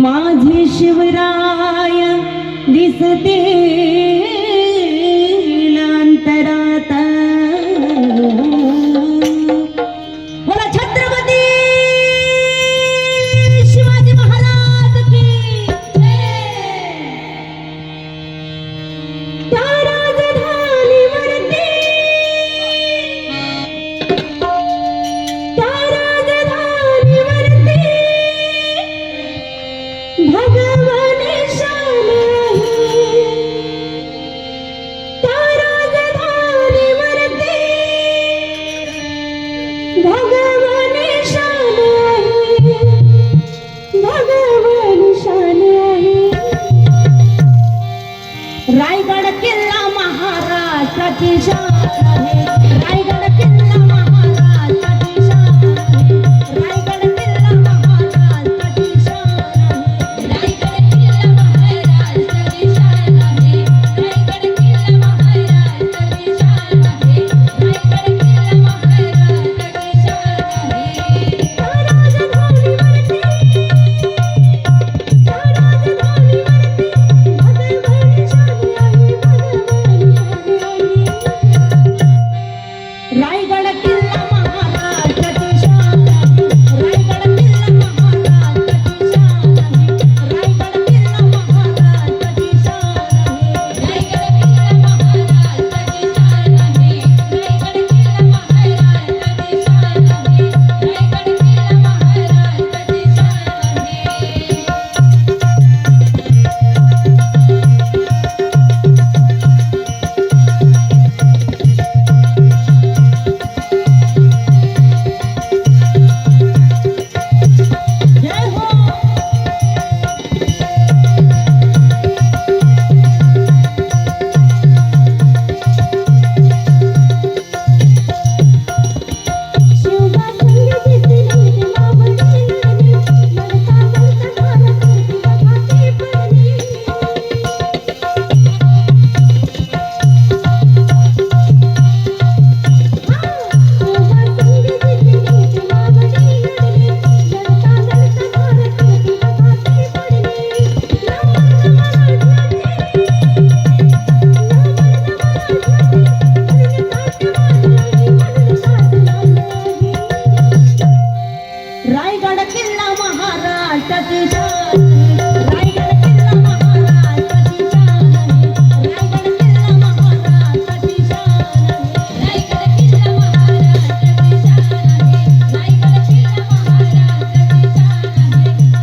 माझे शिवराय दिसते अंतरात बोला छत्रपती शिवाजी महाराज की त्या राजधानीवरती भगवान शान त्या राजधानीवरती भगवान शान भगवान शान रायगड किल्ला महाराष्ट्राची शान आहे रायगड किल्ला महाराष्ट्राची शान आहे रायगड किल्ला महाराष्ट्राची शान आहे रायगड किल्ला महाराष्ट्राची शान आहे रायगड किल्ला महाराष्ट्राची शान आहे रायगड किल्ला महाराष्ट्राची शान आहे त्या राजधानीवरती भगवान शान आहे रायगड किल्ला महाराष्ट्राची शान आहे रायगड किल्ला महाराष्ट्राची शान आहे रायगड किल्ला महाराष्ट्राची शान आहे रायगड किल्ला महाराष्ट्राची शान आहे रायगड किल्ला महाराष्ट्राची शान आहे रायगड किल्ला महाराष्ट्राची जय हो शिवबा संगीत दिसली मावळी ललका ललका धारा करती बघाती पडली शिवबा संगीत दिसली मावळी ललका ललका धारा करती बघाती पडली रायगड किल्ला महाराष्ट्राची शान रायगड किल्ला महाराष्ट्राची शान रायगड किल्ला महाराष्ट्राची शान रायगड किल्ला महाराष्ट्राची शान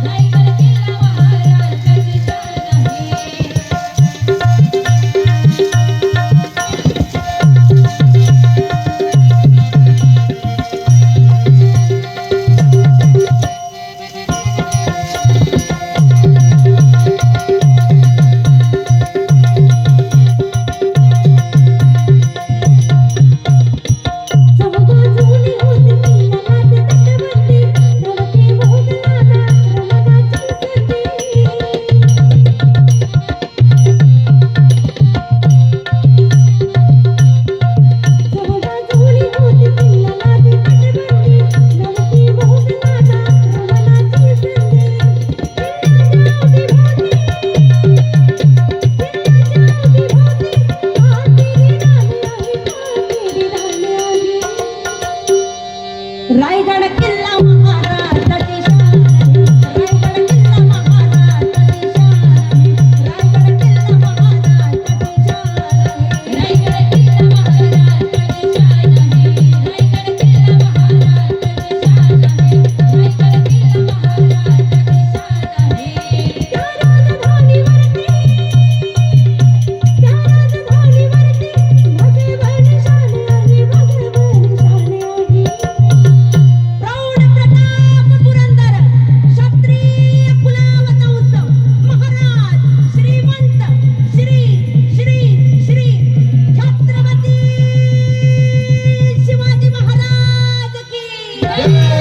रायगड किल्ला महाराष्ट्राची शान रायगड किल्ला महाराष्ट्राची चौबाजूनी होती किल्ल्यात तटबंदी नवखे मोगलाला रमणाची चौबाजूनी होती किल्ल्यात तटबंदी नवखे मोगलाला रमणाची रायगड किल्ला महाराष्ट्राची शान रायगड किल्ला महाराष्ट्राची शान रायगड किल्ला महाराष्ट्राची शान रायगड किल्ला महाराष्ट्राची शान रायगड किल्ला महाराष्ट्राची शान रायगड किल्ला महाराष्ट्राची शान त्या राजधानीवरती भगवान शान आहे भगवान शान आहे प्रौढ प्रताप पुरंदर क्षत्रिय कुलावतंस महाराज श्रीमंत श्री श्री श्री छत्रपती शिवाजी महाराज की